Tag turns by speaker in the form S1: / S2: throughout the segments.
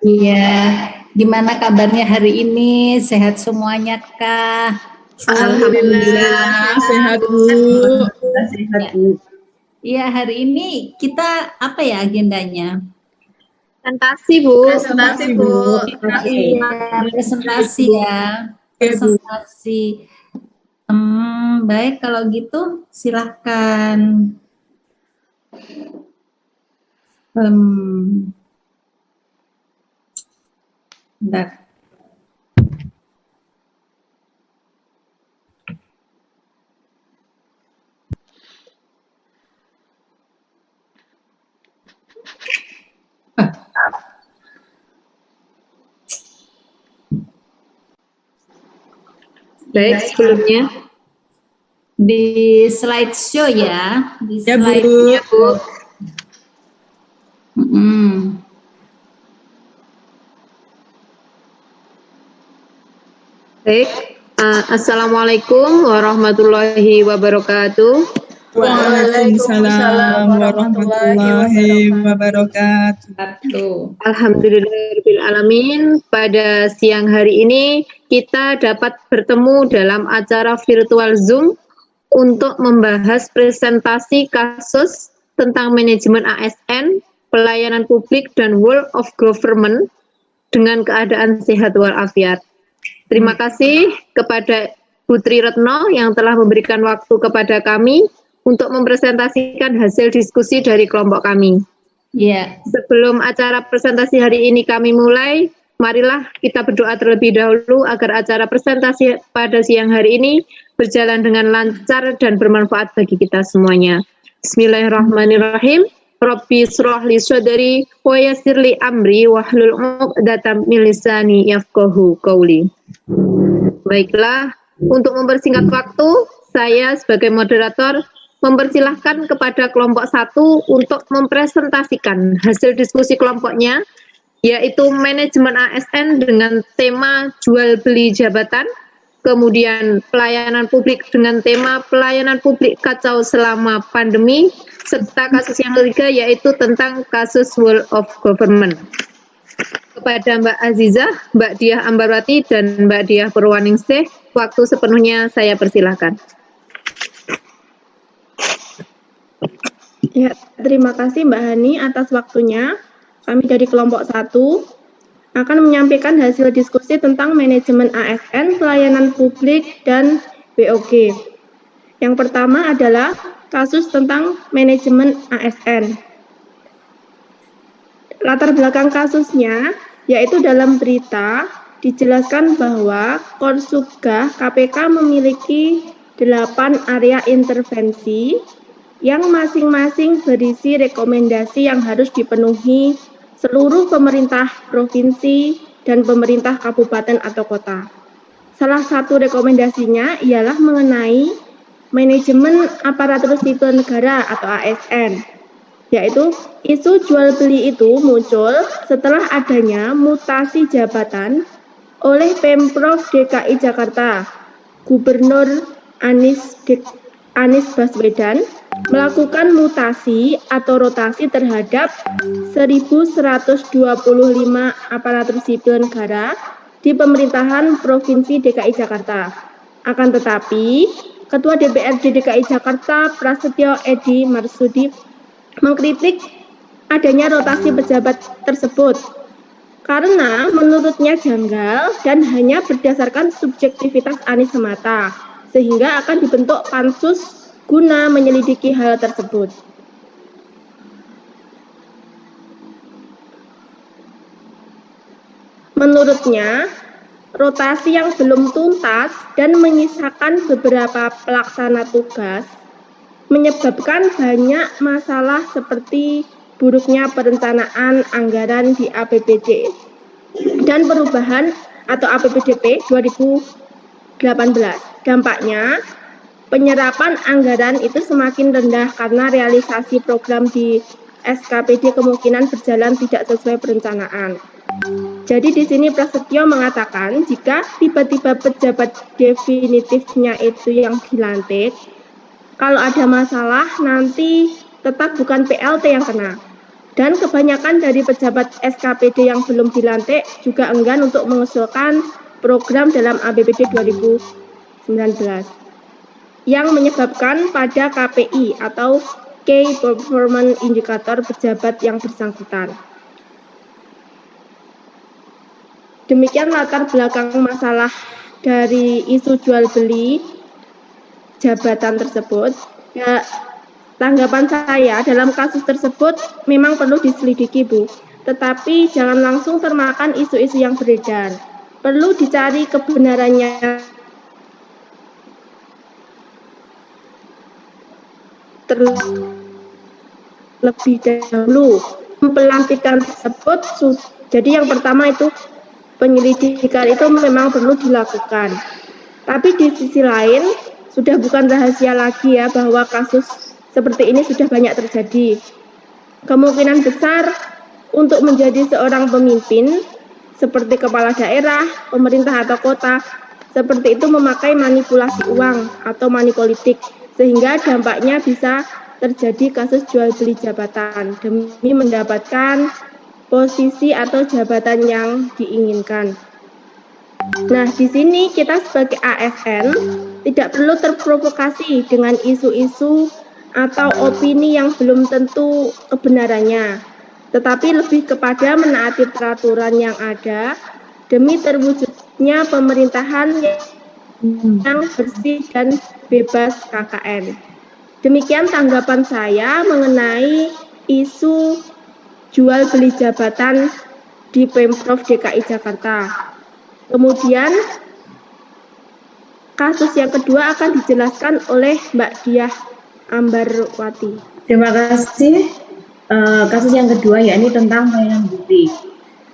S1: Iya, gimana kabarnya hari ini? Sehat semuanya kah?
S2: Alhamdulillah sehat Bu.
S3: Alhamdulillah sehat Bu.
S1: Iya, hari ini kita apa ya agendanya?
S2: Presentasi Bu.
S3: Presentasi Bu.
S1: Iya, presentasi ya.
S3: Oke, Bu.
S1: Presentasi. Baik kalau gitu silahkan. Bentar.
S2: Baik, sebelumnya
S1: di slideshow ya, di
S3: Ya, Bu.
S1: slide-nya, Bu.
S2: baik. Assalamualaikum warahmatullahi wabarakatuh.
S3: Waalaikumsalam warahmatullahi wabarakatuh.
S2: Alhamdulillahirabbil alamin. Pada siang hari ini kita dapat bertemu dalam acara virtual Zoom untuk membahas presentasi kasus tentang manajemen ASN, pelayanan publik dan world of government dengan keadaan sehat walafiat. Terima kasih kepada Putri Retno yang telah memberikan waktu kepada kami untuk mempresentasikan hasil diskusi dari kelompok kami.
S1: Yeah.
S2: Sebelum acara presentasi hari ini kami mulai, marilah kita berdoa terlebih dahulu agar acara presentasi pada siang hari ini berjalan dengan lancar dan bermanfaat bagi kita semuanya. Bismillahirrahmanirrahim. Rabbi shrah li sadri wa yassir li amri wahlul 'uqdatam min lisani yafqahu qawli. Baiklah, untuk mempersingkat waktu, saya sebagai moderator mempersilahkan kepada kelompok 1 untuk mempresentasikan hasil diskusi kelompoknya, yaitu manajemen ASN dengan tema jual beli jabatan, kemudian pelayanan publik dengan tema pelayanan publik kacau selama pandemi, serta kasus yang ketiga yaitu tentang kasus world of government. Kepada Mbak Azizah, Mbak Diah Ambarwati, dan Mbak Diah Purwaningsih, waktu sepenuhnya saya persilahkan.
S4: Ya, terima kasih Mbak Hani atas waktunya. Kami dari kelompok 1 akan menyampaikan hasil diskusi tentang manajemen ASN, pelayanan publik, dan BOG. Yang pertama adalah kasus tentang manajemen ASN. Latar belakang kasusnya, yaitu dalam berita dijelaskan bahwa Korsubgah KPK memiliki 8 area intervensi yang masing-masing berisi rekomendasi yang harus dipenuhi seluruh pemerintah provinsi dan pemerintah kabupaten atau kota. Salah satu rekomendasinya ialah mengenai manajemen aparatur sipil negara atau ASN, yaitu isu jual beli itu muncul setelah adanya mutasi jabatan oleh Pemprov DKI Jakarta. Gubernur Anies Baswedan melakukan mutasi atau rotasi terhadap 1.125 aparatur sipil negara di pemerintahan Provinsi DKI Jakarta. Akan tetapi, Ketua DPRD DKI Jakarta Prasetyo Edy Marsudi mengkritik adanya rotasi pejabat tersebut karena menurutnya janggal dan hanya berdasarkan subjektivitas Anies semata, sehingga akan dibentuk pansus guna menyelidiki hal tersebut. Menurutnya, rotasi yang belum tuntas dan menyisakan beberapa pelaksana tugas menyebabkan banyak masalah seperti buruknya perencanaan anggaran di APBD dan perubahan atau APBDP 2018. Dampaknya, penyerapan anggaran itu semakin rendah karena realisasi program di SKPD kemungkinan berjalan tidak sesuai perencanaan. Jadi di sini Prasetyo mengatakan jika tiba-tiba pejabat definitifnya itu yang dilantik, kalau ada masalah nanti tetap bukan PLT yang kena, Dan kebanyakan dari pejabat SKPD yang belum dilantik juga enggan untuk mengusulkan program dalam APBD 2019 yang menyebabkan pada KPI atau Key Performance Indicator pejabat yang bersangkutan. Demikian latar belakang masalah dari isu jual beli jabatan tersebut. Ya, tanggapan saya dalam kasus tersebut memang perlu diselidiki, Bu. Tetapi jangan langsung termakan isu-isu yang beredar. Perlu dicari kebenarannya terlebih dahulu. Pelantikan tersebut, jadi yang pertama itu penyelidikan itu memang perlu dilakukan. Tapi di sisi lain, sudah bukan rahasia lagi ya bahwa kasus seperti ini sudah banyak terjadi. Kemungkinan besar untuk menjadi seorang pemimpin, seperti kepala daerah, pemerintah atau kota, seperti itu memakai manipulasi uang atau money politik, sehingga dampaknya bisa terjadi kasus jual beli jabatan demi mendapatkan posisi atau jabatan yang diinginkan. Nah, di sini kita sebagai ASN tidak perlu terprovokasi dengan isu-isu atau opini yang belum tentu kebenarannya, tetapi lebih kepada menaati peraturan yang ada demi terwujudnya pemerintahan yang bersih dan bebas KKN. Demikian tanggapan saya mengenai isu jual beli jabatan di Pemprov DKI Jakarta. Kemudian kasus yang kedua akan dijelaskan oleh Mbak Diah Ambarwati.
S5: Terima kasih. Kasus yang kedua yakni tentang pelayanan publik.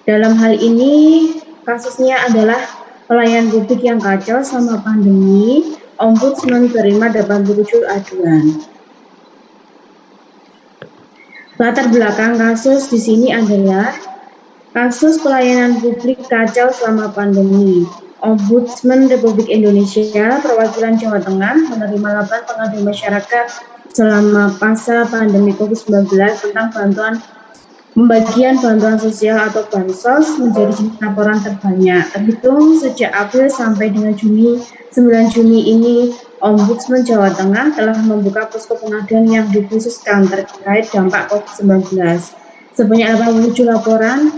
S5: Dalam hal ini kasusnya adalah pelayanan publik yang kacau selama pandemi. Ombudsman terima 87 aduan. Latar belakang kasus di sini adalah kasus pelayanan publik kacau selama pandemi. Ombudsman Republik Indonesia perwakilan Jawa Tengah menerima laporan pengaduan masyarakat selama masa pandemi COVID-19 tentang pembagian bantuan sosial atau bansos menjadi jenis laporan terbanyak. Terhitung sejak April sampai dengan 9 Juni ini, Ombudsman Jawa Tengah telah membuka posko pengaduan yang dikhususkan terkait dampak COVID-19. Sebanyak 87 laporan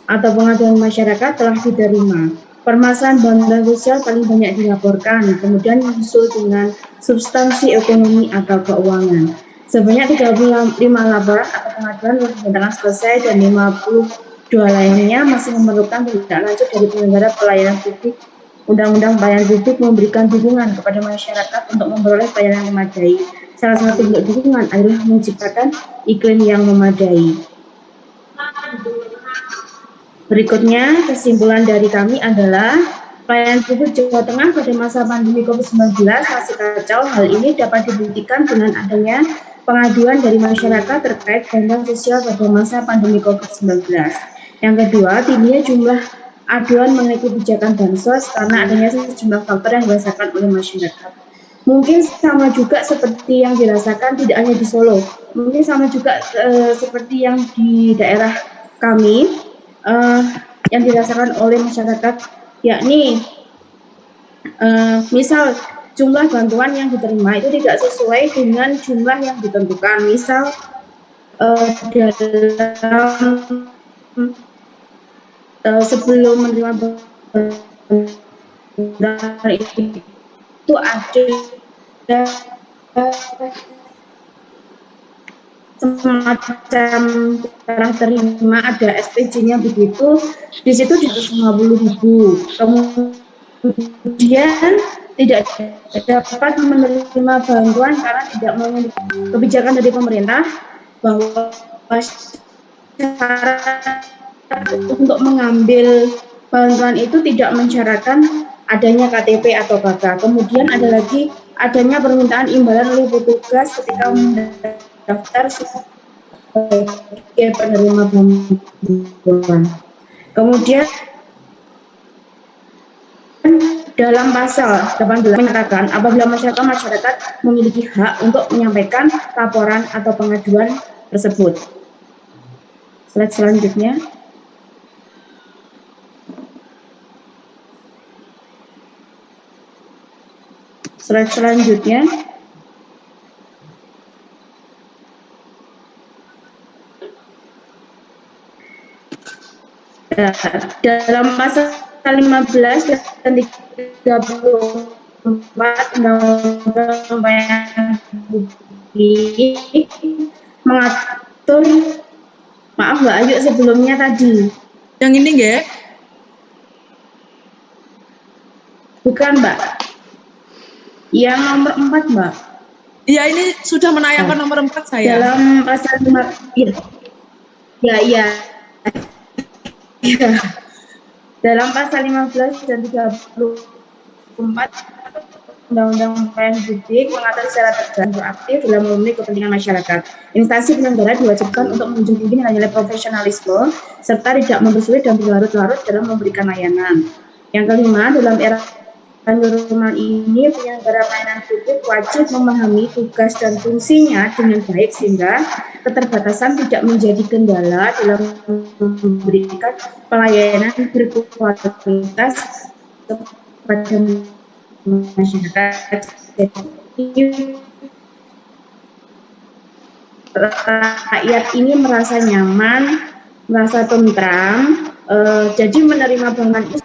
S5: atau pengaduan masyarakat telah diterima. Permasalahan bantuan sosial paling banyak dilaporkan, kemudian disusul dengan substansi ekonomi atau keuangan. Sebanyak 35 laporan atau pengaduan telah dinyatakan selesai dan 52 lainnya masih memerlukan tindak lanjut dari penyelenggara pelayanan publik. Undang-Undang Pelayanan Publik memberikan dukungan kepada masyarakat untuk memperoleh pelayanan yang memadai. Salah satu bentuk dukungan adalah menciptakan iklim yang memadai. Berikutnya, kesimpulan dari kami adalah pelayanan publik Jawa Tengah pada masa pandemi COVID-19 masih kacau. Hal ini dapat dibuktikan dengan adanya pengaduan dari masyarakat terkait bantuan sosial pada masa pandemi COVID-19. Yang kedua, tingginya jumlah aduan mengenai kebijakan bansos karena adanya sejumlah faktor yang dirasakan oleh masyarakat. Mungkin sama juga seperti yang dirasakan tidak hanya di Solo, mungkin sama juga seperti yang di daerah kami yang dirasakan oleh masyarakat, yakni misal jumlah bantuan yang diterima itu tidak sesuai dengan jumlah yang ditentukan. Misal sebelum menerima bantuan itu ada semacam setelah terima ada SPJ-nya begitu, di situ di 50.000. Kemudian tidak dapat menerima bantuan karena tidak memiliki kebijakan dari pemerintah bahwa syarat untuk mengambil bantuan itu tidak mensyaratkan adanya KTP atau KK. Kemudian ada lagi adanya permintaan imbalan oleh petugas ketika mendaftar sebagai penerima bantuan. Kemudian dalam pasal 18 menyatakan apabila masyarakat memiliki hak untuk menyampaikan laporan atau pengaduan tersebut. Slide selanjutnya. Slide selanjutnya. Dalam pasal 15 dan 34 Undang-Undang Pelayanan Publik mengatur, maaf Mbak Ayu sebelumnya tadi.
S3: Yang ini nggak?
S5: Bukan Mbak. Yang nomor 4 Mbak.
S3: Iya, ini sudah menayangkan nomor 4 saya.
S5: Dalam pasal 5, iya. Dalam pasal 15 dan 34 Undang-Undang Pelayanan Publik mengatur secara tegas dan aktif dalam memenuhi kepentingan masyarakat. Instansi penyelenggara diwajibkan untuk menunjukkan nilai-nilai profesionalisme serta tidak mempersulit dan berlarut-larut dalam memberikan layanan. Yang kelima, dalam era normal ini penyelenggara pelayanan publik wajib memahami tugas dan fungsinya dengan baik sehingga keterbatasan tidak menjadi kendala dalam memberikan pelayanan berkualitas kepada masyarakat. Jadi, rakyat ini merasa nyaman, merasa tentram, jadi menerima bantuan itu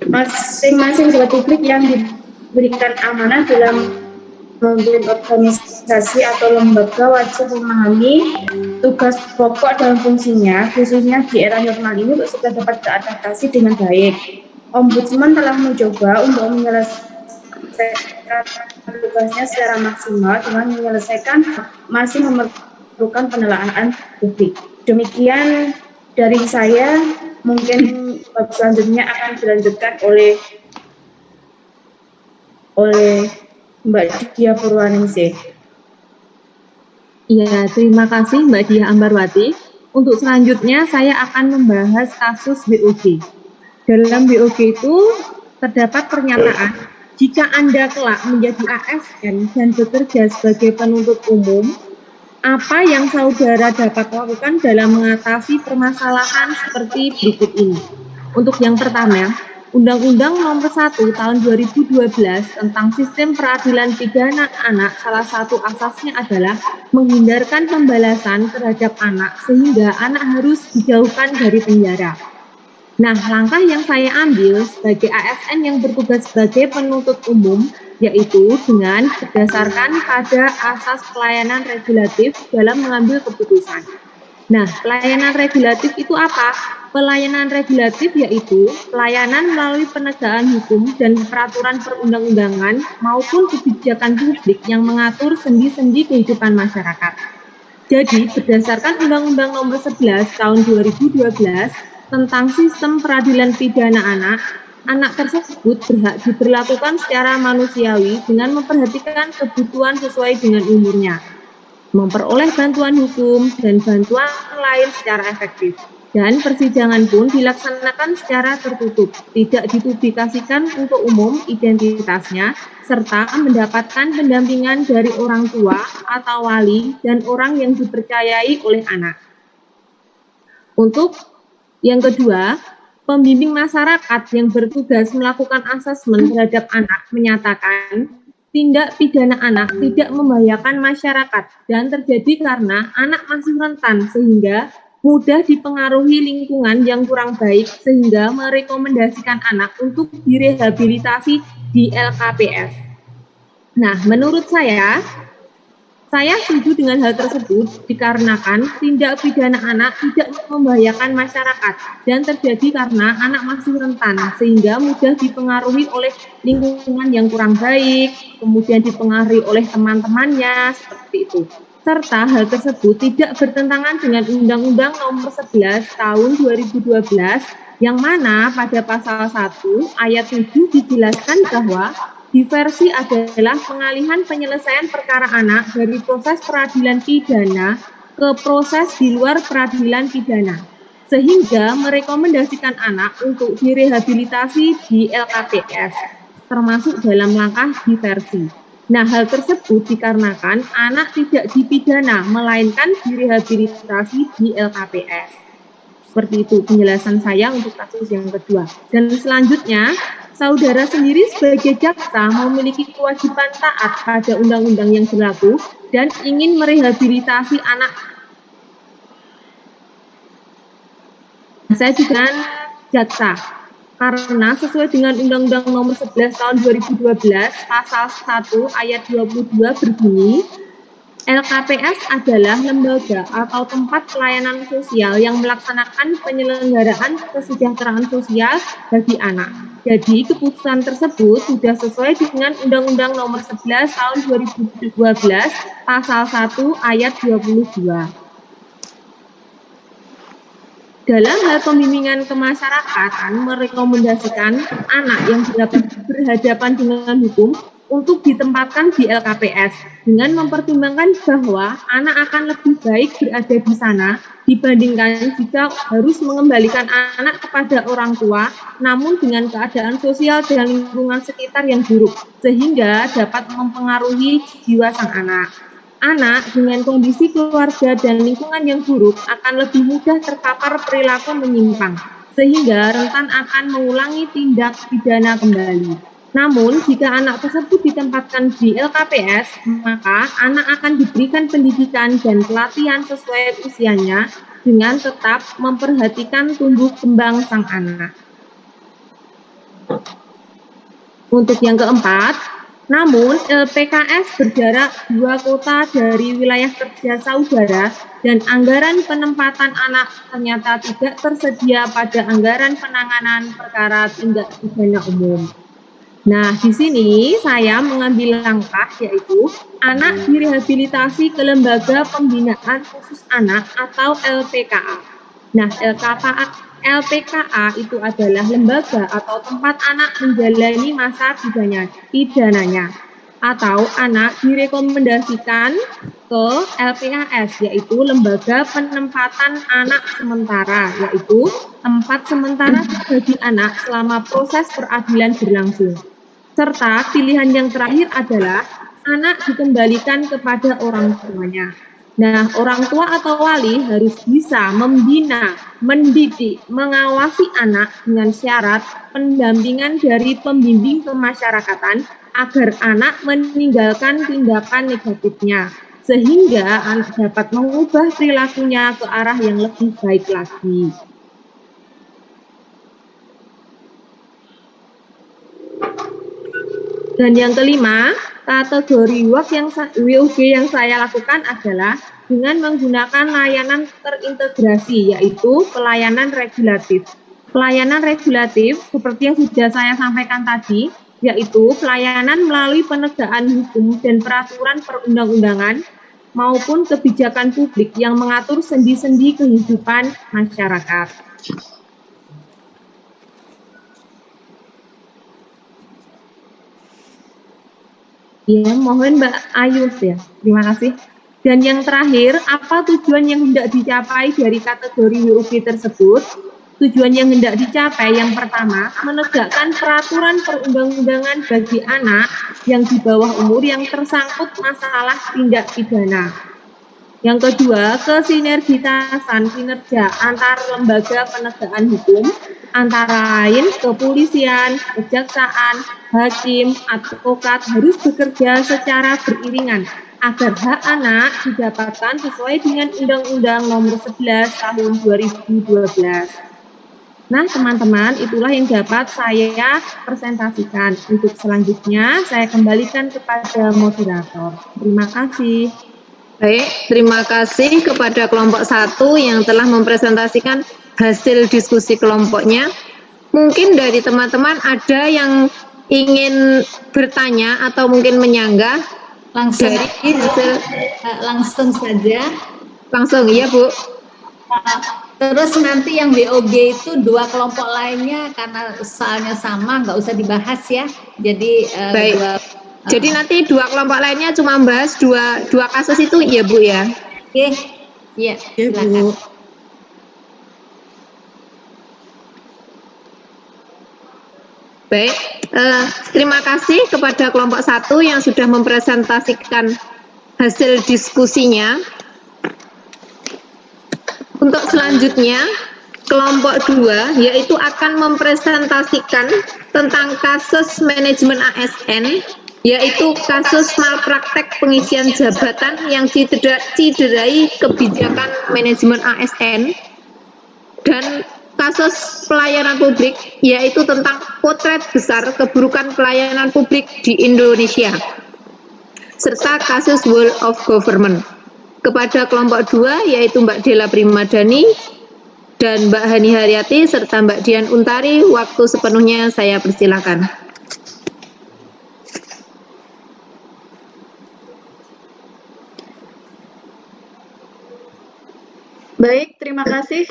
S5: masing-masing pejabat publik yang diberikan amanah dalam memimpin organisasi atau lembaga wajib memahami tugas pokok dan fungsinya, khususnya di era normal ini untuk supaya dapat beradaptasi dengan baik. Ombudsman telah mencoba untuk menyelesaikan tugasnya secara maksimal dengan menyelesaikan masih memerlukan penelaahan publik. Demikian dari saya, mungkin selanjutnya akan dilanjutkan oleh Mbak Dia Purwaningsih.
S6: Iya, terima kasih Mbak Dia Ambarwati. Untuk selanjutnya saya akan membahas kasus BOG. Dalam BOG itu terdapat pernyataan, jika Anda kelak menjadi ASN dan bekerja sebagai penuntut umum, apa yang saudara dapat lakukan dalam mengatasi permasalahan seperti berikut ini. Untuk yang pertama, Undang-Undang Nomor 1 Tahun 2012 tentang Sistem Peradilan Pidana Anak, salah satu asasnya adalah menghindarkan pembalasan terhadap anak sehingga anak harus dijauhkan dari penjara. Nah, langkah yang saya ambil sebagai ASN yang bertugas sebagai penuntut umum yaitu dengan berdasarkan pada asas pelayanan regulatif dalam mengambil keputusan. Nah, pelayanan regulatif itu apa? Pelayanan regulatif yaitu pelayanan melalui penegakan hukum dan peraturan perundang-undangan maupun kebijakan publik yang mengatur sendi-sendi kehidupan masyarakat. Jadi, berdasarkan Undang-Undang Nomor 11 Tahun 2012 tentang Sistem Peradilan Pidana Anak, anak tersebut berhak diperlakukan secara manusiawi dengan memperhatikan kebutuhan sesuai dengan umurnya, memperoleh bantuan hukum dan bantuan lain secara efektif. Dan persidangan pun dilaksanakan secara tertutup, tidak dipublikasikan untuk umum identitasnya, serta mendapatkan pendampingan dari orang tua atau wali dan orang yang dipercayai oleh anak. Untuk yang kedua, pembimbing masyarakat yang bertugas melakukan asesmen terhadap anak menyatakan tindak pidana anak tidak membahayakan masyarakat dan terjadi karena anak masih rentan sehingga mudah dipengaruhi lingkungan yang kurang baik sehingga merekomendasikan anak untuk direhabilitasi di LKPS. Nah, menurut saya setuju dengan hal tersebut dikarenakan tindak pidana anak tidak membahayakan masyarakat dan terjadi karena anak masih rentan sehingga mudah dipengaruhi oleh lingkungan yang kurang baik, kemudian dipengaruhi oleh teman-temannya, seperti itu. Serta hal tersebut tidak bertentangan dengan Undang-Undang Nomor 11 Tahun 2012 yang mana pada pasal 1 ayat 7 dijelaskan bahwa diversi adalah pengalihan penyelesaian perkara anak dari proses peradilan pidana ke proses di luar peradilan pidana, sehingga merekomendasikan anak untuk direhabilitasi di LKPS, termasuk dalam langkah diversi. Nah, hal tersebut dikarenakan anak tidak dipidana, melainkan direhabilitasi di LKPS. Seperti itu penjelasan saya untuk kasus yang kedua. Dan selanjutnya, saudara sendiri sebagai jaksa memiliki kewajiban taat pada undang-undang yang berlaku dan ingin merehabilitasi anak. Saya juga jaksa, karena sesuai dengan Undang-Undang Nomor 11 Tahun 2012, Pasal 1 Ayat 22 berbunyi, LKPS adalah lembaga atau tempat pelayanan sosial yang melaksanakan penyelenggaraan kesejahteraan sosial bagi anak. Jadi keputusan tersebut sudah sesuai dengan Undang-Undang Nomor 11 Tahun 2012, Pasal 1 Ayat 22. Dalam hal pembimbingan kemasyarakatan merekomendasikan anak yang berhadapan dengan hukum untuk ditempatkan di LKPS dengan mempertimbangkan bahwa anak akan lebih baik berada di sana dibandingkan jika harus mengembalikan anak kepada orang tua namun dengan keadaan sosial dan lingkungan sekitar yang buruk sehingga dapat mempengaruhi jiwa sang anak. Anak dengan kondisi keluarga dan lingkungan yang buruk akan lebih mudah terpapar perilaku menyimpang, sehingga rentan akan mengulangi tindak pidana kembali. Namun, jika anak tersebut ditempatkan di LKPS, maka anak akan diberikan pendidikan dan pelatihan sesuai usianya dengan tetap memperhatikan tumbuh kembang sang anak. Untuk yang keempat, namun LPKS berjarak 2 kota dari wilayah kerja saudara dan anggaran penempatan anak ternyata tidak tersedia pada anggaran penanganan perkara tindak pidana umum. Nah, di sini saya mengambil langkah yaitu anak direhabilitasi ke Lembaga Pembinaan Khusus Anak atau LPKA. Nah, LPKA itu adalah lembaga atau tempat anak menjalani masa pidananya atau anak direkomendasikan ke LPAS yaitu Lembaga Penempatan Anak Sementara yaitu tempat sementara bagi anak selama proses peradilan berlangsung. Serta pilihan yang terakhir adalah anak dikembalikan kepada orang tuanya. Nah, orang tua atau wali harus bisa membina, mendidik, mengawasi anak dengan syarat pendampingan dari pembimbing kemasyarakatan agar anak meninggalkan tindakan negatifnya, sehingga anak dapat mengubah perilakunya ke arah yang lebih baik lagi. Dan yang kelima, kategori WOG yang saya lakukan adalah dengan menggunakan layanan terintegrasi, yaitu pelayanan regulatif. Pelayanan regulatif, seperti yang sudah saya sampaikan tadi, yaitu pelayanan melalui penegakan hukum dan peraturan perundang-undangan maupun kebijakan publik yang mengatur sendi-sendi kehidupan masyarakat. Ya, mohon Mbak Ayu ya. Terima kasih. Dan yang terakhir, apa tujuan yang hendak dicapai dari kategori WOG tersebut? Tujuan yang hendak dicapai yang pertama, menegakkan peraturan perundang-undangan bagi anak yang di bawah umur yang tersangkut masalah tindak pidana. Yang kedua, kesinergitasan kinerja antar lembaga penegakan hukum, antara lain kepolisian, kejaksaan, hakim, advokat harus bekerja secara beriringan agar hak anak didapatkan sesuai dengan Undang-Undang Nomor 11 Tahun 2012. Nah, teman-teman, itulah yang dapat saya presentasikan. Untuk selanjutnya, saya kembalikan kepada moderator. Terima kasih.
S2: Baik, terima kasih kepada kelompok 1 yang telah mempresentasikan hasil diskusi kelompoknya. Mungkin dari teman-teman ada yang ingin bertanya atau mungkin menyanggah
S1: Langsung
S2: dari hasil.
S1: langsung saja.
S2: Langsung, iya Bu.
S1: Terus nanti yang WOG itu 2 kelompok lainnya karena soalnya sama, nggak usah dibahas ya. Jadi
S2: Baik. Jadi nanti 2 kelompok lainnya cuma membahas dua kasus itu ya Bu ya.
S1: Oke, ya
S3: Oke,
S1: silakan.
S3: Bu.
S2: Baik, terima kasih kepada kelompok 1 yang sudah mempresentasikan hasil diskusinya. Untuk selanjutnya, kelompok 2 yaitu akan mempresentasikan tentang kasus manajemen ASN, yaitu kasus malpraktek pengisian jabatan yang cederai kebijakan manajemen ASN, dan kasus pelayanan publik, yaitu tentang potret besar keburukan pelayanan publik di Indonesia, serta kasus World of Government. Kepada kelompok 2, yaitu Mbak Della Primadani dan Mbak Hani Haryati, serta Mbak Dian Untari, waktu sepenuhnya saya persilakan.
S7: Baik, terima kasih.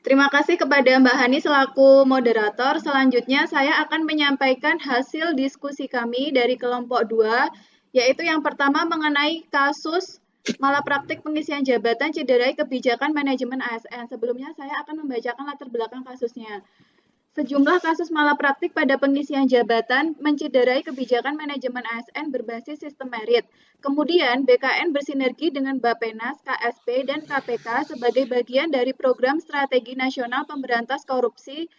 S7: Terima kasih kepada Mbak Hani selaku moderator. Selanjutnya saya akan menyampaikan hasil diskusi kami dari kelompok 2, yaitu yang pertama mengenai kasus malapraktik pengisian jabatan cederai kebijakan manajemen ASN. Sebelumnya saya akan membacakan latar belakang kasusnya. Sejumlah kasus malapraktik pada pengisian jabatan mencederai kebijakan manajemen ASN berbasis sistem merit. Kemudian, BKN bersinergi dengan Bappenas, KSP, dan KPK sebagai bagian dari program strategi nasional pemberantas korupsi,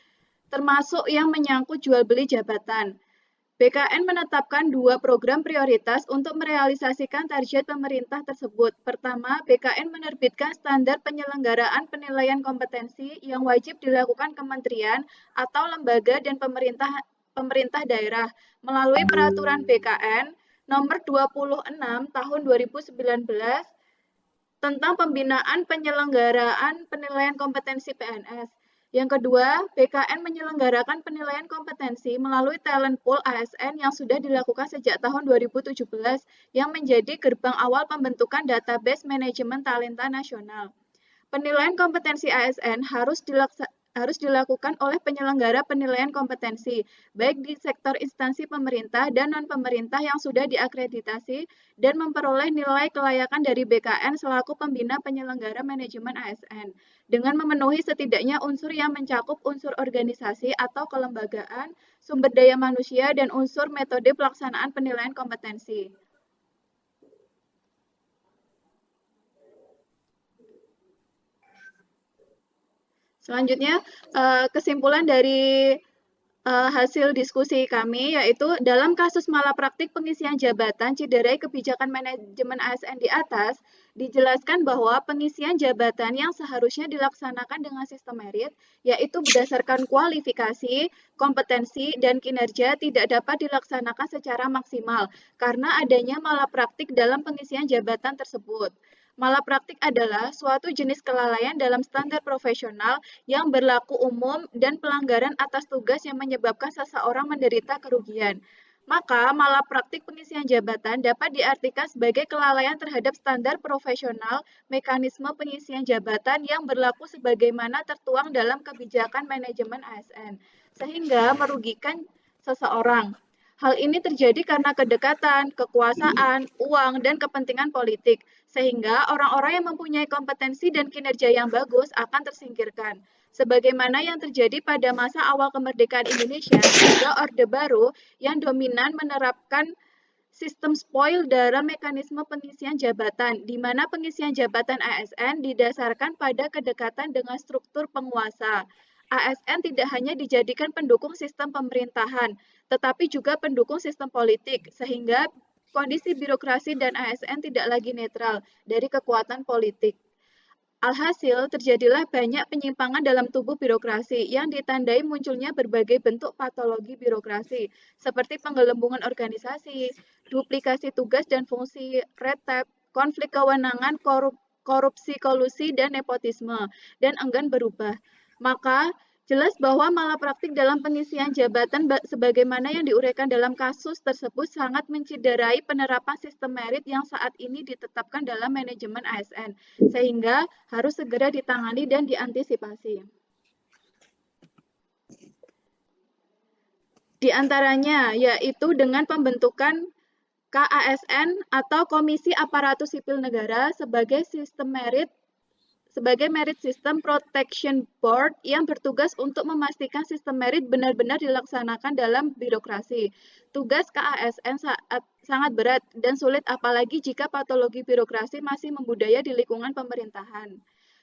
S7: termasuk yang menyangkut jual beli jabatan. BKN menetapkan 2 program prioritas untuk merealisasikan target pemerintah tersebut. Pertama, BKN menerbitkan standar penyelenggaraan penilaian kompetensi yang wajib dilakukan kementerian atau lembaga dan pemerintah daerah melalui peraturan BKN nomor 26 tahun 2019 tentang pembinaan penyelenggaraan penilaian kompetensi PNS. Yang kedua, BKN menyelenggarakan penilaian kompetensi melalui talent pool ASN yang sudah dilakukan sejak tahun 2017 yang menjadi gerbang awal pembentukan database manajemen talenta nasional. Penilaian kompetensi ASN harus dilakukan oleh penyelenggara penilaian kompetensi, baik di sektor instansi pemerintah dan non-pemerintah yang sudah diakreditasi dan memperoleh nilai kelayakan dari BKN selaku pembina penyelenggara manajemen ASN, dengan memenuhi setidaknya unsur yang mencakup unsur organisasi atau kelembagaan, sumber daya manusia, dan unsur metode pelaksanaan penilaian kompetensi. Selanjutnya, kesimpulan dari hasil diskusi kami, yaitu dalam kasus malapraktik pengisian jabatan cederai kebijakan manajemen ASN di atas, dijelaskan bahwa pengisian jabatan yang seharusnya dilaksanakan dengan sistem merit, yaitu berdasarkan kualifikasi, kompetensi, dan kinerja tidak dapat dilaksanakan secara maksimal karena adanya malapraktik dalam pengisian jabatan tersebut. Malapraktik adalah suatu jenis kelalaian dalam standar profesional yang berlaku umum dan pelanggaran atas tugas yang menyebabkan seseorang menderita kerugian. Maka, malapraktik pengisian jabatan dapat diartikan sebagai kelalaian terhadap standar profesional mekanisme pengisian jabatan yang berlaku sebagaimana tertuang dalam kebijakan manajemen ASN, sehingga merugikan seseorang. Hal ini terjadi karena kedekatan, kekuasaan, uang, dan kepentingan politik, sehingga orang-orang yang mempunyai kompetensi dan kinerja yang bagus akan tersingkirkan. Sebagaimana yang terjadi pada masa awal kemerdekaan Indonesia, hingga Orde Baru yang dominan menerapkan sistem spoil dalam mekanisme pengisian jabatan, di mana pengisian jabatan ASN didasarkan pada kedekatan dengan struktur penguasa. ASN tidak hanya dijadikan pendukung sistem pemerintahan, tetapi juga pendukung sistem politik, sehingga kondisi birokrasi dan ASN tidak lagi netral dari kekuatan politik. Alhasil, terjadilah banyak penyimpangan dalam tubuh birokrasi yang ditandai munculnya berbagai bentuk patologi birokrasi, seperti penggelembungan organisasi, duplikasi tugas dan fungsi, red tape, konflik kewenangan, korupsi kolusi, dan nepotisme, dan enggan berubah. Maka, Jelas bahwa malapraktik dalam pengisian jabatan sebagaimana yang diuraikan dalam kasus tersebut sangat menciderai penerapan sistem merit yang saat ini ditetapkan dalam manajemen ASN, sehingga harus segera ditangani dan diantisipasi. Di antaranya yaitu dengan pembentukan KASN atau Komisi Aparatur Sipil Negara sebagai Merit System Protection Board yang bertugas untuk memastikan sistem merit benar-benar dilaksanakan dalam birokrasi. Tugas KASN sangat berat dan sulit apalagi jika patologi birokrasi masih membudaya di lingkungan pemerintahan.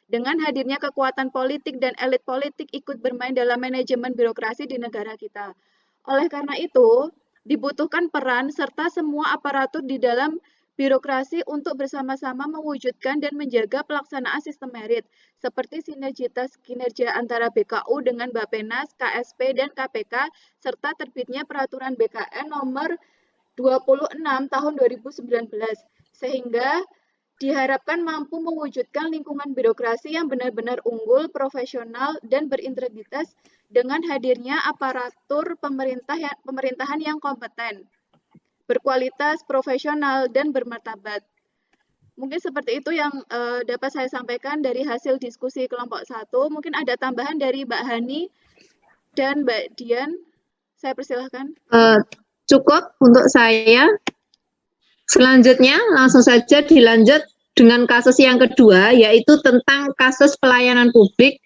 S7: Dengan hadirnya kekuatan politik dan elit politik ikut bermain dalam manajemen birokrasi di negara kita. Oleh karena itu, dibutuhkan peran serta semua aparatur di dalam birokrasi untuk bersama-sama mewujudkan dan menjaga pelaksanaan sistem merit, seperti sinergitas kinerja antara BKU dengan Bappenas, KSP, dan KPK, serta terbitnya Peraturan BKN nomor 26 tahun 2019, sehingga diharapkan mampu mewujudkan lingkungan birokrasi yang benar-benar unggul, profesional, dan berintegritas dengan hadirnya aparatur pemerintahan yang kompeten, berkualitas, profesional, dan bermartabat. Mungkin seperti itu yang dapat saya sampaikan dari hasil diskusi kelompok 1. Mungkin ada tambahan dari Mbak Hani dan Mbak Dian. Saya persilahkan.
S2: Cukup untuk saya. Selanjutnya langsung saja dilanjut dengan kasus yang kedua, yaitu tentang kasus pelayanan publik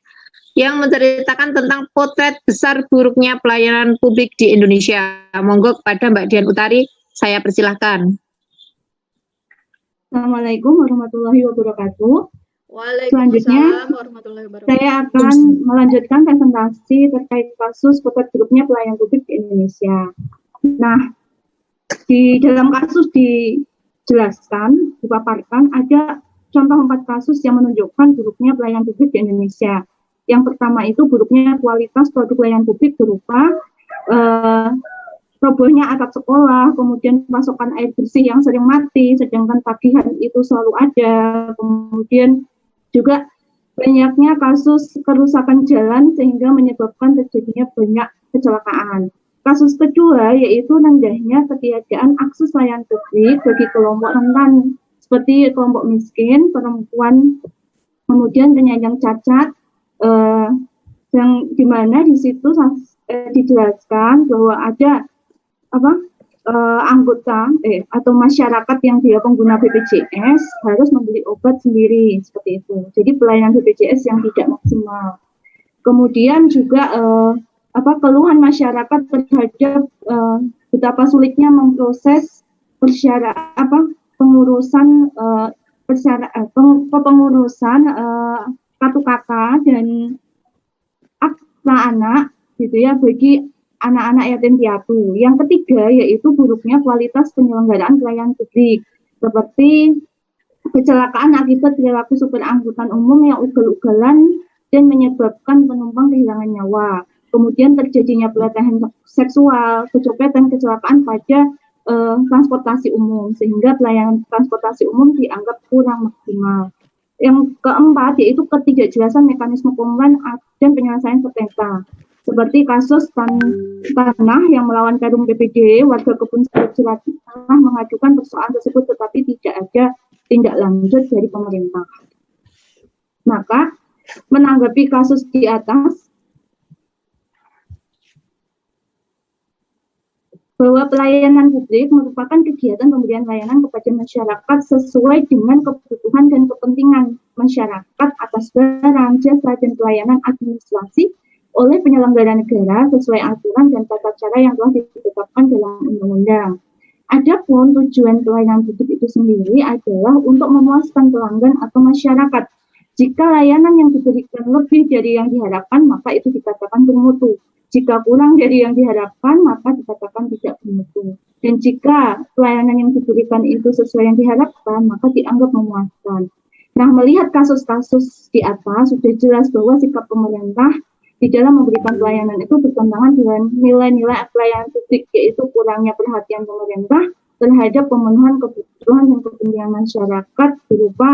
S2: yang menceritakan tentang potret besar buruknya pelayanan publik di Indonesia. Monggo kepada Mbak Dian Utari, saya persilahkan.
S8: Assalamualaikum warahmatullahi wabarakatuh.
S7: Waalaikumsalam warahmatullahi wabarakatuh.
S8: Saya akan melanjutkan presentasi terkait kasus potret buruknya pelayanan publik di Indonesia. Nah, di dalam kasus dijelaskan, dipaparkan ada contoh 4 kasus yang menunjukkan buruknya pelayanan publik di Indonesia. Yang pertama itu buruknya kualitas produk pelayanan publik berupa robohnya atap sekolah, kemudian pasokan air bersih yang sering mati, sedangkan tagihan itu selalu ada, kemudian juga banyaknya kasus kerusakan jalan sehingga menyebabkan terjadinya banyak kecelakaan. Kasus kedua yaitu rendahnya ketiadaan akses layanan publik bagi kelompok rentan seperti kelompok miskin, perempuan, kemudian penyandang cacat, yang dimana di situ dijelaskan bahwa ada anggota atau masyarakat yang dia pengguna BPJS harus membeli obat sendiri seperti itu. Jadi pelayanan BPJS yang tidak maksimal. Kemudian juga keluhan masyarakat terhadap betapa sulitnya memproses pengurusan kartu KK dan akta anak gitu ya bagi anak-anak yatim piatu. Yang ketiga yaitu buruknya kualitas penyelenggaraan pelayanan publik seperti kecelakaan akibat perilaku supir angkutan umum yang ugal-ugalan dan menyebabkan penumpang kehilangan nyawa. Kemudian terjadinya pelecehan seksual, kecopetan, kecelakaan pada transportasi umum, sehingga pelayanan transportasi umum dianggap kurang maksimal. Yang keempat yaitu ketidakjelasan mekanisme pengumuman dan penyelesaian sengketa, seperti kasus tanah yang melawan Perum PPD, warga Kebun Sawit Cilacap telah mengajukan persoalan tersebut tetapi tidak ada tindak lanjut dari pemerintah. Maka menanggapi kasus di atas, bahwa pelayanan publik merupakan kegiatan pemberian layanan kepada masyarakat sesuai dengan kebutuhan dan kepentingan masyarakat atas barang, jasa, dan pelayanan administrasi oleh penyelenggara negara sesuai aturan dan tata cara yang telah ditetapkan dalam undang-undang. Adapun tujuan pelayanan publik itu sendiri adalah untuk memuaskan pelanggan atau masyarakat. Jika layanan yang diberikan lebih dari yang diharapkan, maka itu dikatakan bermutu. Jika kurang dari yang diharapkan, maka dikatakan tidak bermutu. Dan jika pelayanan yang diberikan itu sesuai yang diharapkan, maka dianggap memuaskan. Nah, melihat kasus-kasus di atas, sudah jelas bahwa sikap pemerintah di dalam memberikan pelayanan itu bertentangan dengan nilai-nilai pelayanan publik, yaitu kurangnya perhatian pemerintah terhadap pemenuhan kebutuhan dan kepentingan masyarakat berupa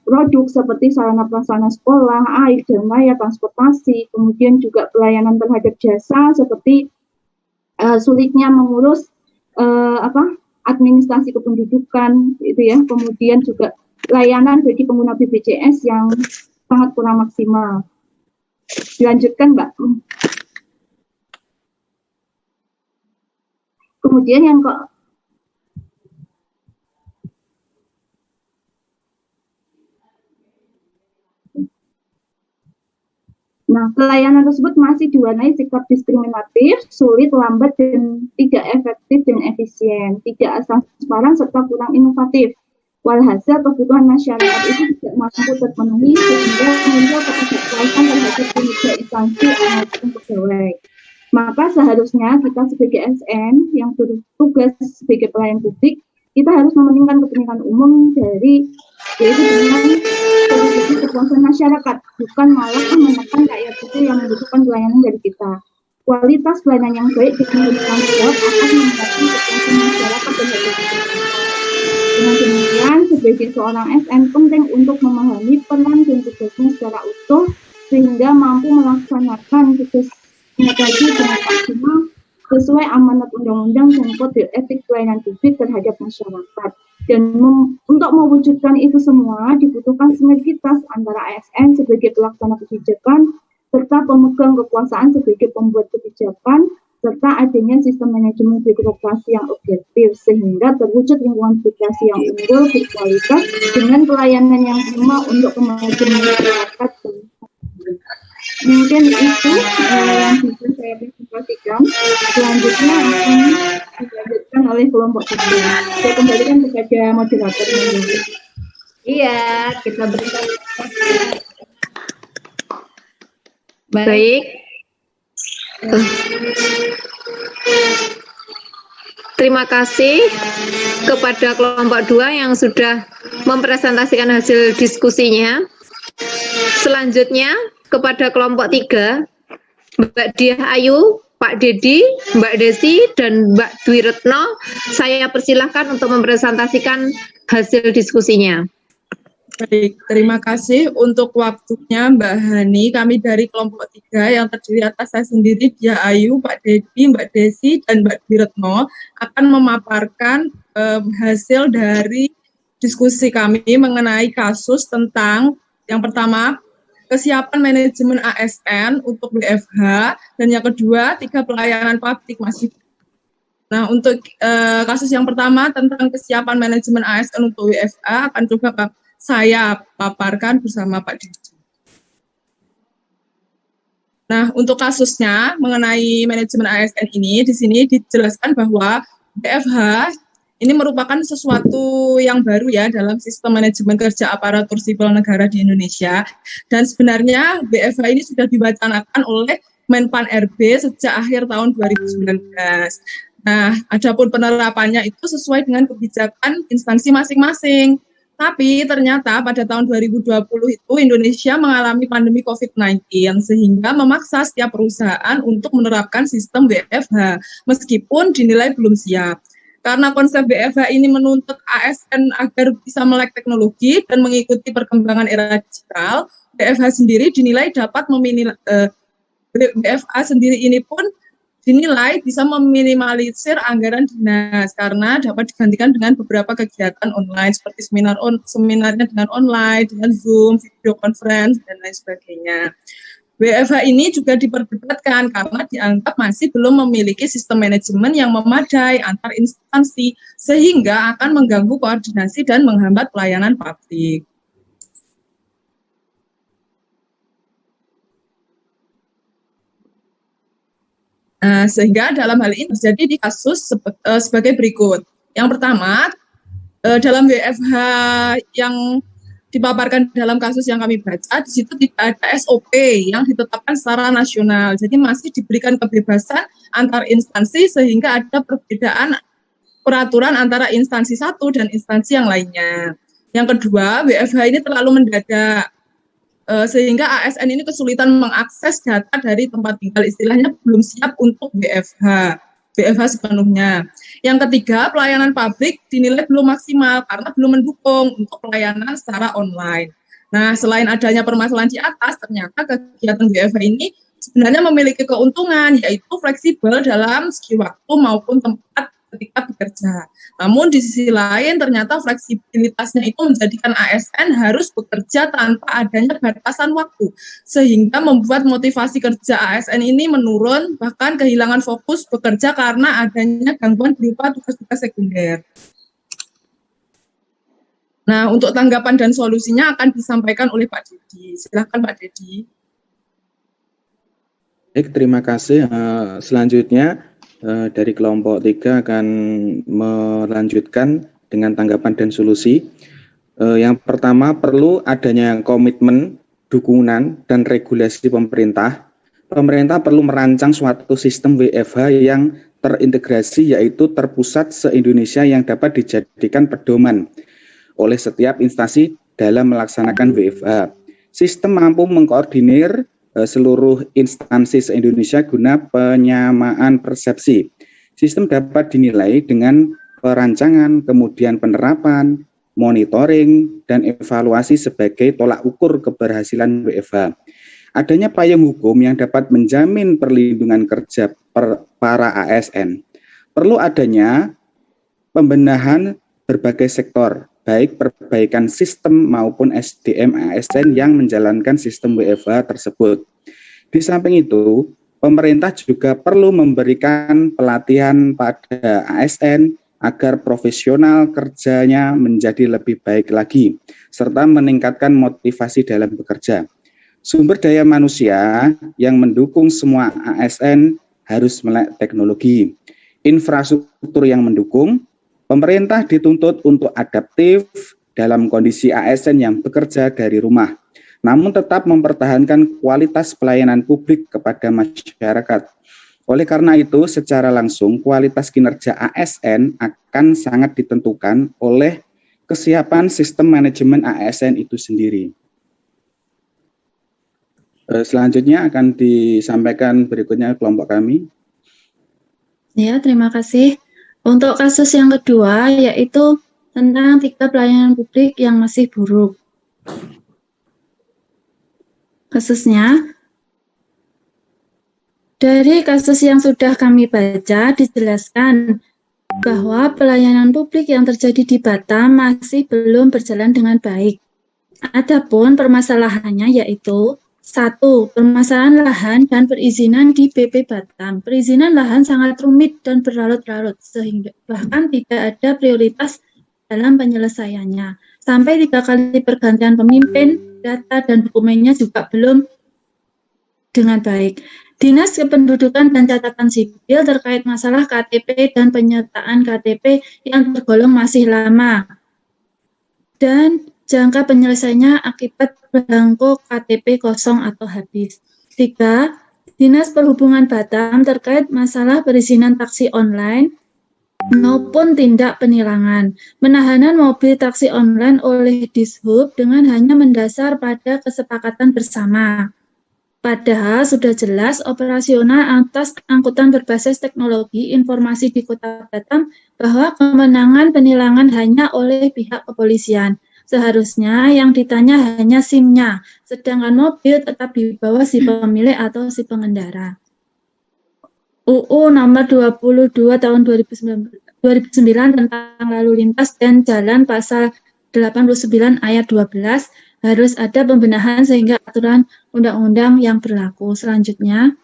S8: produk seperti sarana prasarana sekolah, air, jalan raya, transportasi, kemudian juga pelayanan terhadap jasa seperti sulitnya mengurus administrasi kependudukan, itu ya. Kemudian juga layanan bagi pengguna BPJS yang sangat kurang maksimal. Dilanjutkan, Mbak. Kemudian yang pelayanan tersebut masih diwarnai sikap diskriminatif, sulit, lambat, dan tidak efektif dan efisien, tidak transparan serta kurang inovatif. Walhasil kebutuhan masyarakat itu tidak mampu terpenuhi sehingga muncul ketidakpuasan terhadap kinerja instansi maupun pegawai. Maka seharusnya kita sebagai ASN yang bertugas sebagai pelayan publik, kita harus mementingkan kepentingan umum yaitu dengan kondisi kepuasan masyarakat, bukan malah menekan rakyat itu yang membutuhkan pelayanan dari kita. Kualitas pelayanan yang baik dengan bertanggung jawab akan meningkatkan kepuasan masyarakat terhadap kita. Dengan demikian, sebagai seorang ASN penting untuk memahami peran dan tugasnya secara utuh sehingga mampu melaksanakan tugasnya tadi dengan maksimal sesuai amanat undang-undang dan kode etik pelayanan publik terhadap masyarakat. Dan untuk mewujudkan itu semua dibutuhkan sinergitas antara ASN sebagai pelaksana kebijakan serta pemegang kekuasaan sebagai pembuat kebijakan serta adanya sistem manajemen birokrasi yang objektif sehingga terwujud lingkungan birokrasi yang unggul berkualitas dengan pelayanan yang prima untuk kemajuan masyarakat. Mungkin itu yang bisa saya presentasikan. Selanjutnya akan dilanjutkan oleh kelompok kedua. Saya kembalikan kepada moderator.
S1: Iya, kita berikan.
S2: Baik. Terima kasih kepada kelompok 2 yang sudah mempresentasikan hasil diskusinya. Selanjutnya kepada kelompok 3, Mbak Diah Ayu, Pak Dedi, Mbak Desi, dan Mbak Dwi Retno, saya persilahkan untuk mempresentasikan hasil diskusinya.
S3: Baik, terima kasih untuk waktunya Mbak Hani. Kami dari kelompok 3 yang terdiri atas saya sendiri, Diah Ayu, Pak Dedi, Mbak Desi, dan Mbak Dwi Retno akan memaparkan hasil dari diskusi kami mengenai kasus tentang yang pertama, kesiapan manajemen ASN untuk WFH, dan yang kedua, 3 pelayanan publik masih. Nah, untuk kasus yang pertama tentang kesiapan manajemen ASN untuk WFH akan coba saya paparkan bersama Pak Didi. Nah, untuk kasusnya mengenai manajemen ASN ini, di sini dijelaskan bahwa WFH ini merupakan sesuatu yang baru ya dalam sistem manajemen kerja aparatur sipil negara di Indonesia. Dan sebenarnya WFH ini sudah diwacanakan oleh Menpan RB sejak akhir tahun 2019. Nah, adapun penerapannya itu sesuai dengan kebijakan instansi masing-masing. Tapi ternyata pada tahun 2020 itu Indonesia mengalami pandemi COVID-19 sehingga memaksa setiap perusahaan untuk menerapkan sistem WFH meskipun dinilai belum siap. Karena konsep WFH ini menuntut ASN agar bisa melek teknologi dan mengikuti perkembangan era digital, WFH sendiri dinilai dapat WFH sendiri ini pun dinilai bisa meminimalisir anggaran dinas karena dapat digantikan dengan beberapa kegiatan online seperti seminarnya dengan online, dengan Zoom, video conference, dan lain sebagainya. WFH ini juga diperdebatkan karena dianggap masih belum memiliki sistem manajemen yang memadai antar instansi sehingga akan mengganggu koordinasi dan menghambat pelayanan publik. Sehingga dalam hal ini terjadi di kasus sebagai berikut. Yang pertama, dalam WFH yang dipaparkan dalam kasus yang kami baca, di situ tidak ada SOP yang ditetapkan secara nasional. Jadi masih diberikan kebebasan antar instansi sehingga ada perbedaan peraturan antara instansi satu dan instansi yang lainnya. Yang kedua, WFH ini terlalu mendadak. Sehingga ASN ini kesulitan mengakses data dari tempat tinggal, istilahnya belum siap untuk WFH. WFH sepenuhnya. Yang ketiga, pelayanan publik dinilai belum maksimal karena belum mendukung untuk pelayanan secara online. Nah, selain adanya permasalahan di atas, ternyata kegiatan WFH ini sebenarnya memiliki keuntungan, yaitu fleksibel dalam segi waktu maupun tempat ketika bekerja. Namun di sisi lain ternyata fleksibilitasnya itu menjadikan ASN harus bekerja tanpa adanya batasan waktu, sehingga membuat motivasi kerja ASN ini menurun, bahkan kehilangan fokus bekerja karena adanya gangguan berupa tugas-tugas sekunder. Nah, untuk tanggapan dan solusinya akan disampaikan oleh Pak Dedi. Silakan Pak Dedi.
S9: Baik, terima kasih. Selanjutnya dari kelompok 3 akan melanjutkan dengan tanggapan dan solusi. Yang pertama, perlu adanya komitmen, dukungan, dan regulasi pemerintah. Pemerintah perlu merancang suatu sistem WFH yang terintegrasi, yaitu terpusat se-Indonesia yang dapat dijadikan pedoman oleh setiap instansi dalam melaksanakan WFH. Sistem mampu mengkoordinir seluruh instansi se-Indonesia guna penyamaan persepsi. Sistem dapat dinilai dengan perancangan, kemudian penerapan, monitoring, dan evaluasi sebagai tolak ukur keberhasilan WFH. Adanya payung hukum yang dapat menjamin perlindungan kerja para ASN. Perlu adanya pembenahan berbagai sektor, baik perbaikan sistem maupun SDM ASN yang menjalankan sistem WFH tersebut. Di samping itu, pemerintah juga perlu memberikan pelatihan pada ASN agar profesional kerjanya menjadi lebih baik lagi, serta meningkatkan motivasi dalam bekerja. Sumber daya manusia yang mendukung semua ASN harus melek teknologi. Infrastruktur yang mendukung. Pemerintah dituntut untuk adaptif dalam kondisi ASN yang bekerja dari rumah, namun tetap mempertahankan kualitas pelayanan publik kepada masyarakat. Oleh karena itu, secara langsung kualitas kinerja ASN akan sangat ditentukan oleh kesiapan sistem manajemen ASN itu sendiri. Selanjutnya akan disampaikan berikutnya kelompok kami.
S10: Ya, terima kasih. Untuk kasus yang kedua, yaitu tentang 3 pelayanan publik yang masih buruk. Kasusnya, dari kasus yang sudah kami baca, dijelaskan bahwa pelayanan publik yang terjadi di Batam masih belum berjalan dengan baik. Adapun permasalahannya yaitu 1. Permasalahan lahan dan perizinan di BP Batam. Perizinan lahan sangat rumit dan berlarut-larut, sehingga bahkan tidak ada prioritas dalam penyelesaiannya. Sampai 3 kali pergantian pemimpin, data dan dokumennya juga belum dengan baik. Dinas Kependudukan dan Catatan Sipil terkait masalah KTP dan penyertaan KTP yang tergolong masih lama. Dan jangka penyelesaiannya akibat belangko KTP kosong atau habis. 3. Dinas Perhubungan Batam terkait masalah perizinan taksi online maupun tindak penilangan. Penahanan mobil taksi online oleh Dishub dengan hanya mendasar pada kesepakatan bersama. Padahal sudah jelas operasional atas angkutan berbasis teknologi informasi di Kota Batam bahwa kemenangan penilangan hanya oleh pihak kepolisian. Seharusnya yang ditanya hanya SIM-nya, sedangkan mobil tetap dibawa si pemilik atau si pengendara. UU nomor 22 tahun 2009 tentang lalu lintas dan jalan pasal 89 ayat 12 harus ada pembenahan sehingga aturan undang-undang yang berlaku. Selanjutnya,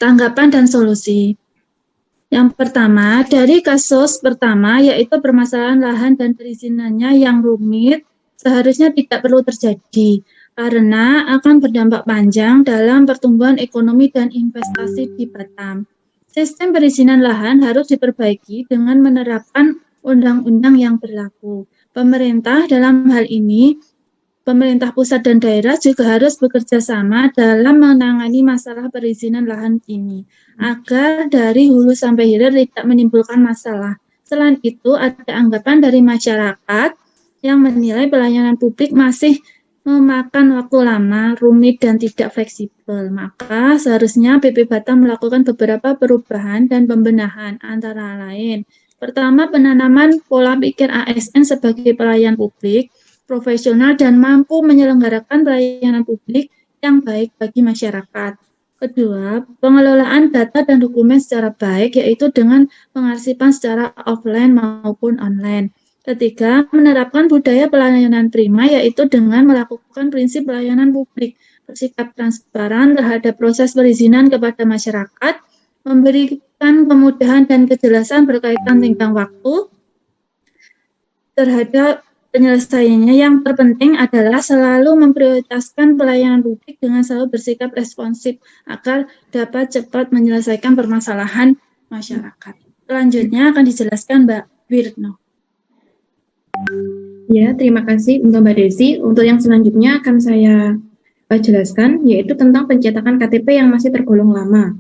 S10: tanggapan dan solusi. Yang pertama, dari kasus pertama, yaitu permasalahan lahan dan perizinannya yang rumit, seharusnya tidak perlu terjadi, karena akan berdampak panjang dalam pertumbuhan ekonomi dan investasi di Batam. Sistem perizinan lahan harus diperbaiki dengan menerapkan undang-undang yang berlaku. Pemerintah dalam hal ini, pemerintah pusat dan daerah juga harus bekerja sama dalam menangani masalah perizinan lahan ini, agar dari hulu sampai hilir tidak menimbulkan masalah. Selain itu, ada anggapan dari masyarakat yang menilai pelayanan publik masih memakan waktu lama, rumit, dan tidak fleksibel. Maka seharusnya BP Batam melakukan beberapa perubahan dan pembenahan, antara lain. Pertama, penanaman pola pikir ASN sebagai pelayan publik, profesional, dan mampu menyelenggarakan pelayanan publik yang baik bagi masyarakat. Kedua, pengelolaan data dan dokumen secara baik, yaitu dengan pengarsipan secara offline maupun online. Ketiga, menerapkan budaya pelayanan prima, yaitu dengan melakukan prinsip pelayanan publik, bersikap transparan terhadap proses perizinan kepada masyarakat, memberikan kemudahan dan kejelasan berkaitan tenggang waktu terhadap penyelesaiannya. Yang terpenting adalah selalu memprioritaskan pelayanan publik dengan selalu bersikap responsif agar dapat cepat menyelesaikan permasalahan masyarakat. Selanjutnya akan dijelaskan Mbak Wirno.
S4: Ya, terima kasih untuk Mbak Desi. Untuk yang selanjutnya akan saya jelaskan, yaitu tentang pencetakan KTP yang masih tergolong lama.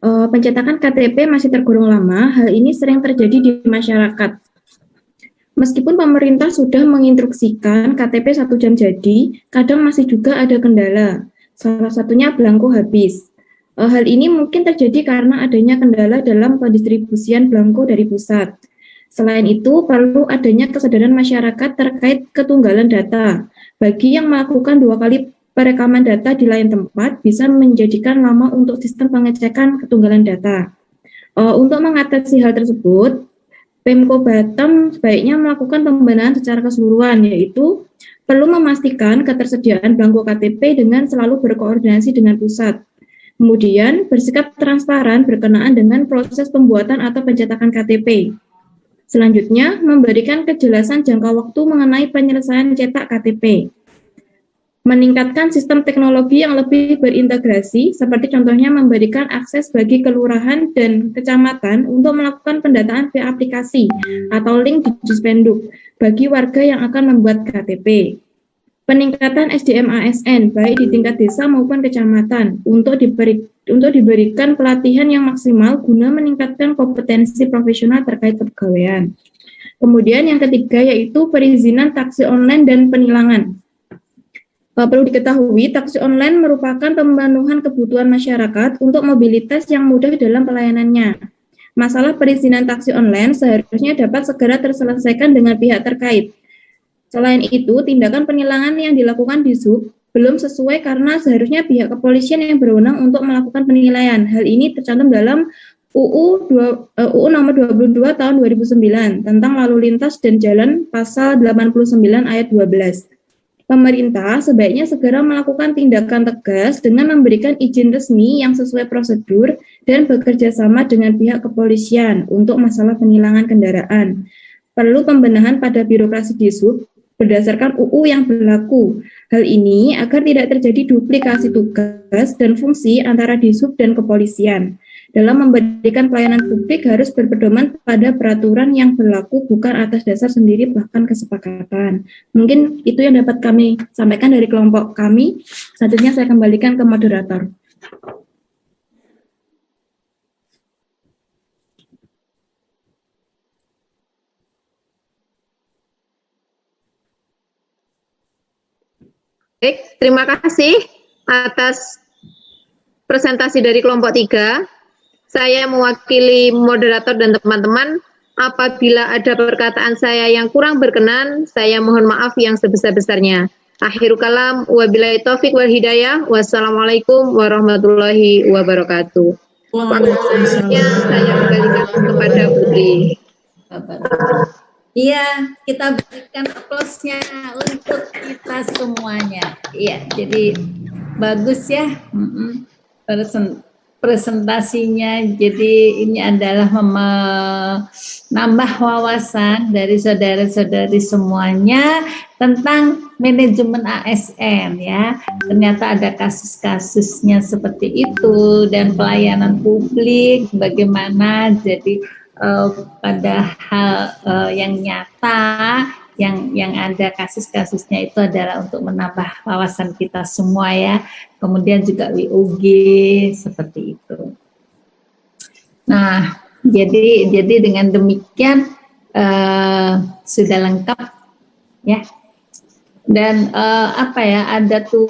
S4: Pencetakan KTP masih tergolong lama, hal ini sering terjadi di masyarakat. Meskipun pemerintah sudah menginstruksikan KTP 1 jam jadi, kadang masih juga ada kendala. Salah satunya belangko habis. Hal ini mungkin terjadi karena adanya kendala dalam pendistribusian belangko dari pusat. Selain itu, perlu adanya kesadaran masyarakat terkait ketunggalan data. Bagi yang melakukan 2 kali perekaman data di lain tempat, bisa menjadikan lama untuk sistem pengecekan ketunggalan data. Untuk mengatasi hal tersebut, Pemko Batam sebaiknya melakukan pembenahan secara keseluruhan, yaitu perlu memastikan ketersediaan belangko KTP dengan selalu berkoordinasi dengan pusat. Kemudian, bersikap transparan berkenaan dengan proses pembuatan atau pencetakan KTP. Selanjutnya, memberikan kejelasan jangka waktu mengenai penyelesaian cetak KTP. Meningkatkan sistem teknologi yang lebih berintegrasi, seperti contohnya memberikan akses bagi kelurahan dan kecamatan untuk melakukan pendataan via aplikasi atau link di Dispenduk bagi warga yang akan membuat KTP. Peningkatan SDM ASN, baik di tingkat desa maupun kecamatan, untuk diberikan pelatihan yang maksimal guna meningkatkan kompetensi profesional terkait kepegawaian. Kemudian yang ketiga yaitu perizinan taksi online dan penilangan. Perlu diketahui, taksi online merupakan pemenuhan kebutuhan masyarakat untuk mobilitas yang mudah dalam pelayanannya. Masalah perizinan taksi online seharusnya dapat segera terselesaikan dengan pihak terkait. Selain itu, tindakan penilangan yang dilakukan di SUB belum sesuai karena seharusnya pihak kepolisian yang berwenang untuk melakukan penilaian. Hal ini tercantum dalam UU nomor 22 tahun 2009 tentang lalu lintas dan jalan pasal 89 ayat 12. Pemerintah sebaiknya segera melakukan tindakan tegas dengan memberikan izin resmi yang sesuai prosedur dan bekerja sama dengan pihak kepolisian untuk masalah penilangan kendaraan. Perlu pembenahan pada birokrasi di SUB berdasarkan UU yang berlaku. Hal ini agar tidak terjadi duplikasi tugas dan fungsi antara Disub dan kepolisian. Dalam memberikan pelayanan publik harus berpedoman pada peraturan yang berlaku, bukan atas dasar sendiri bahkan kesepakatan. Mungkin itu yang dapat kami sampaikan dari kelompok kami. Selanjutnya saya kembalikan ke moderator.
S2: Baik, terima kasih atas presentasi dari kelompok 3. Saya mewakili moderator dan teman-teman. Apabila ada perkataan saya yang kurang berkenan, saya mohon maaf yang sebesar-besarnya. Akhirul kalam, wabillahi taufik wal hidayah. Wassalamualaikum warahmatullahi wabarakatuh. Waktunya saya kembalikan kepada Putri.
S1: Iya, kita berikan aplausnya untuk kita semuanya. Iya, jadi bagus ya presentasinya. Jadi ini adalah menambah wawasan dari saudara-saudari semuanya tentang manajemen ASN ya. Ternyata ada kasus-kasusnya seperti itu dan pelayanan publik bagaimana. Jadi pada hal yang nyata yang ada kasus-kasusnya itu adalah untuk menambah wawasan kita semua ya. Kemudian juga WOG seperti itu. Nah, jadi dengan demikian sudah lengkap ya. dan apa ya, ada tuh